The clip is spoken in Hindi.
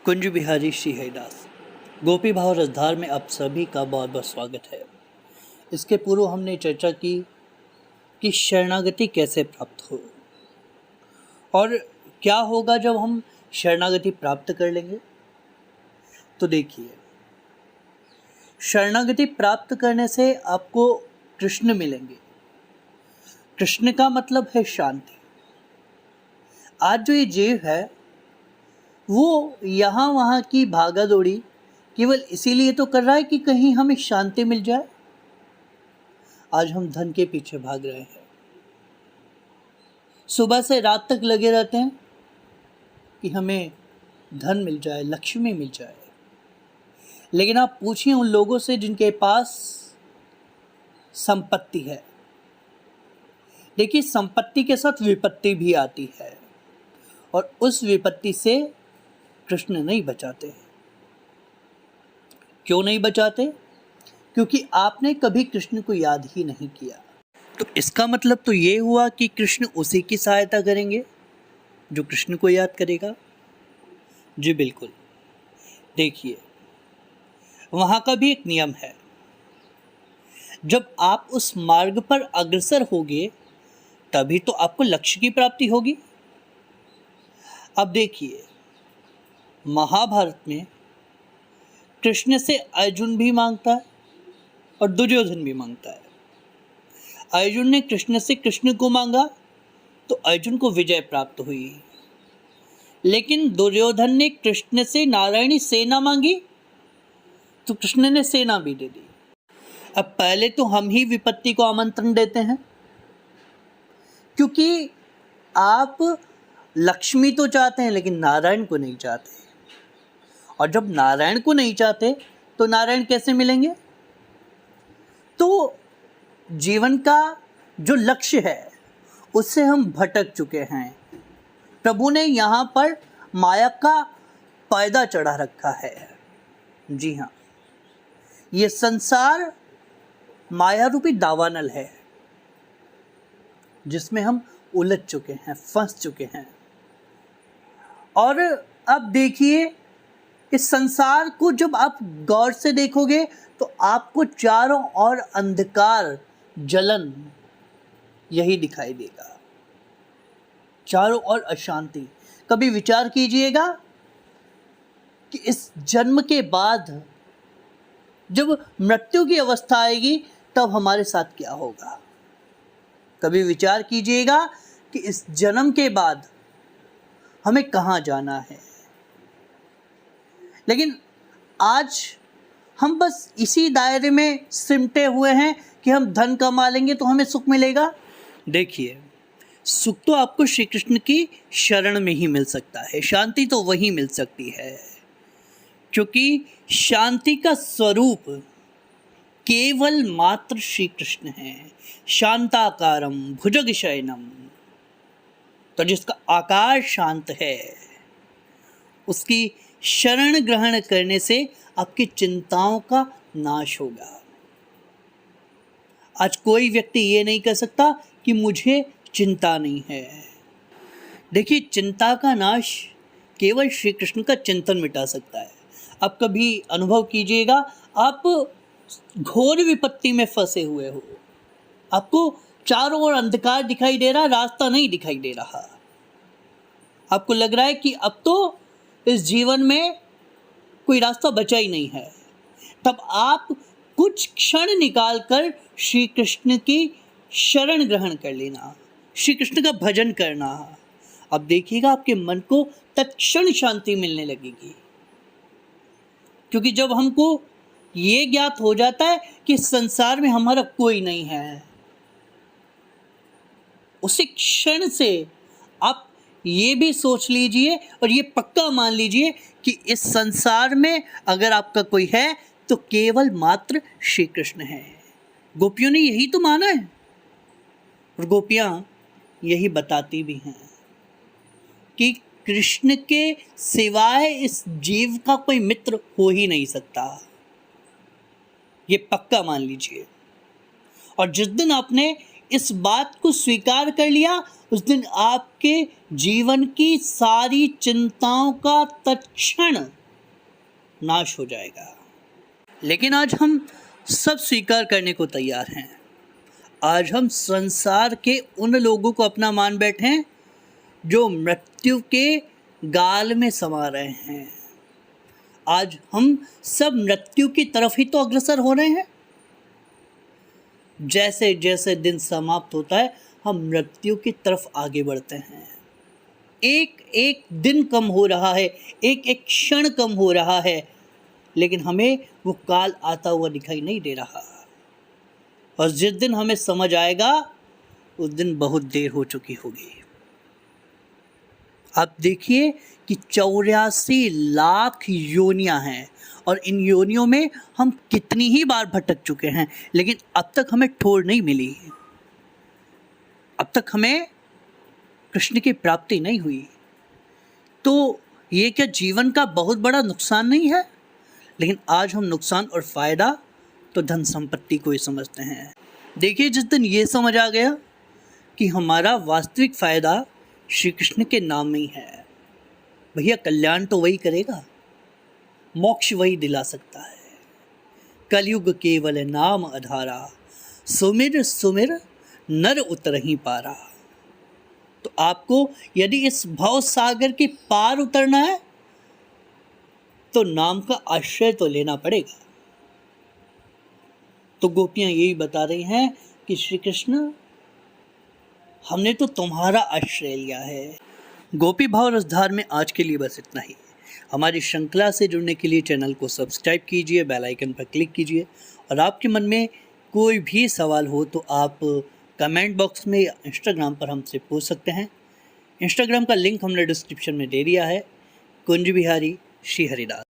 कुंज बिहारी श्री हरिदास गोपी भाव रसधार में आप सभी का बहुत बहुत स्वागत है। इसके पूर्व हमने चर्चा की कि शरणागति कैसे प्राप्त हो और क्या होगा जब हम शरणागति प्राप्त कर लेंगे। तो देखिए, शरणागति प्राप्त करने से आपको कृष्ण मिलेंगे। कृष्ण का मतलब है शांति। आज जो ये जीव है वो यहाँ वहाँ की भागा दौड़ी केवल इसीलिए तो कर रहा है कि कहीं हमें शांति मिल जाए। आज हम धन के पीछे भाग रहे हैं, सुबह से रात तक लगे रहते हैं कि हमें धन मिल जाए, लक्ष्मी मिल जाए। लेकिन आप पूछिए उन लोगों से जिनके पास संपत्ति है। देखिए, संपत्ति के साथ विपत्ति भी आती है और उस विपत्ति से कृष्ण नहीं बचाते। क्यों नहीं बचाते? क्योंकि आपने कभी कृष्ण को याद ही नहीं किया। तो इसका मतलब तो ये हुआ कि कृष्ण उसी की सहायता करेंगे जो कृष्ण को याद करेगा। जी बिल्कुल। देखिए, वहाँ का भी एक नियम है। जब आप उस मार्ग पर अग्रसर होगे तभी तो आपको लक्ष्य की प्राप्ति होगी। अब देखिए, महाभारत में कृष्ण से अर्जुन भी मांगता है और दुर्योधन भी मांगता है। अर्जुन ने कृष्ण से कृष्ण को मांगा तो अर्जुन को विजय प्राप्त हुई, लेकिन दुर्योधन ने कृष्ण से नारायणी सेना मांगी तो कृष्ण ने सेना भी दे दी। अब पहले तो हम ही विपत्ति को आमंत्रण देते हैं, क्योंकि आप लक्ष्मी तो चाहते हैं लेकिन नारायण को नहीं चाहते। और जब नारायण को नहीं चाहते तो नारायण कैसे मिलेंगे? तो जीवन का जो लक्ष्य है उससे हम भटक चुके हैं। प्रभु ने यहाँ पर माया का पर्दा चढ़ा रखा है। जी हाँ, ये संसार माया रूपी दावानल है जिसमें हम उलझ चुके हैं, फंस चुके हैं। और अब देखिए, इस संसार को जब आप गौर से देखोगे तो आपको चारों ओर अंधकार, जलन यही दिखाई देगा, चारों ओर अशांति। कभी विचार कीजिएगा कि इस जन्म के बाद जब मृत्यु की अवस्था आएगी तब हमारे साथ क्या होगा। कभी विचार कीजिएगा कि इस जन्म के बाद हमें कहाँ जाना है। लेकिन आज हम बस इसी दायरे में सिमटे हुए हैं कि हम धन कमा लेंगे तो हमें सुख मिलेगा। देखिए, सुख तो आपको श्री कृष्ण की शरण में ही मिल सकता है, शांति तो वहीं मिल सकती है, क्योंकि शांति का स्वरूप केवल मात्र श्री कृष्ण है। शांताकारम भुजगशयनम। तो जिसका आकार शांत है उसकी शरण ग्रहण करने से आपकी चिंताओं का नाश होगा। आज कोई व्यक्ति ये नहीं कह सकता कि मुझे चिंता नहीं है। देखिए, चिंता का नाश केवल श्री कृष्ण का चिंतन मिटा सकता है। आप कभी अनुभव कीजिएगा, आप घोर विपत्ति में फंसे हुए हो, आपको चारों ओर अंधकार दिखाई दे रहा, रास्ता नहीं दिखाई दे रहा। आपको लग रहा है कि अब तो इस जीवन में कोई रास्ता बचा ही नहीं है। तब आप कुछ क्षण निकालकर श्री कृष्ण की शरण ग्रहण कर लेना, श्री कृष्ण का भजन करना। अब देखिएगा, आपके मन को तत्क्षण शांति मिलने लगेगी। क्योंकि जब हमको ये ज्ञात हो जाता है कि संसार में हमारा कोई नहीं है, उसी क्षण से आप ये भी सोच लीजिए और ये पक्का मान लीजिए कि इस संसार में अगर आपका कोई है तो केवल मात्र श्री कृष्ण है। गोपियों ने यही तो माना है और गोपियाँ यही बताती भी हैं कि कृष्ण के सिवाय इस जीव का कोई मित्र हो ही नहीं सकता। ये पक्का मान लीजिए। और जिस दिन आपने इस बात को स्वीकार कर लिया उस दिन आपके जीवन की सारी चिंताओं का तत्क्षण नाश हो जाएगा। लेकिन आज हम सब स्वीकार करने को तैयार हैं। आज हम संसार के उन लोगों को अपना मान बैठे हैं जो मृत्यु के गाल में समा रहे हैं। आज हम सब मृत्यु की तरफ ही तो अग्रसर हो रहे हैं। जैसे जैसे दिन समाप्त होता है हम मृत्यु की तरफ आगे बढ़ते हैं। एक एक दिन कम हो रहा है, एक एक क्षण कम हो रहा है, लेकिन हमें वो काल आता हुआ दिखाई नहीं दे रहा। और जिस दिन हमें समझ आएगा उस दिन बहुत देर हो चुकी होगी। आप देखिए कि 84 लाख योनियां हैं और इन योनियों में हम कितनी ही बार भटक चुके हैं, लेकिन अब तक हमें ठोर नहीं मिली। अब तक हमें कृष्ण की प्राप्ति नहीं हुई। तो ये क्या जीवन का बहुत बड़ा नुकसान नहीं है? लेकिन आज हम नुकसान और फ़ायदा तो धन संपत्ति को ही समझते हैं। देखिए, जिस दिन ये समझ आ गया कि हमारा वास्तविक फ़ायदा श्री कृष्ण के नाम में ही है, भैया कल्याण तो वही करेगा, मोक्ष वही दिला सकता है। कलयुग केवल नाम आधारा, सुमिर सुमिर नर उतरहि पारा। तो आपको यदि इस भव सागर के पार उतरना है तो नाम का आश्रय तो लेना पड़ेगा। तो गोपियां यही बता रही हैं कि श्री कृष्ण, हमने तो तुम्हारा आश्रय लिया है। गोपी भाव रसधार में आज के लिए बस इतना ही। हमारी श्रृंखला से जुड़ने के लिए चैनल को सब्सक्राइब कीजिए, बेल आइकन पर क्लिक कीजिए, और आपके मन में कोई भी सवाल हो तो आप कमेंट बॉक्स में या इंस्टाग्राम पर हमसे पूछ सकते हैं। इंस्टाग्राम का लिंक हमने डिस्क्रिप्शन में दे दिया है। कुंज बिहारी श्री हरिदास।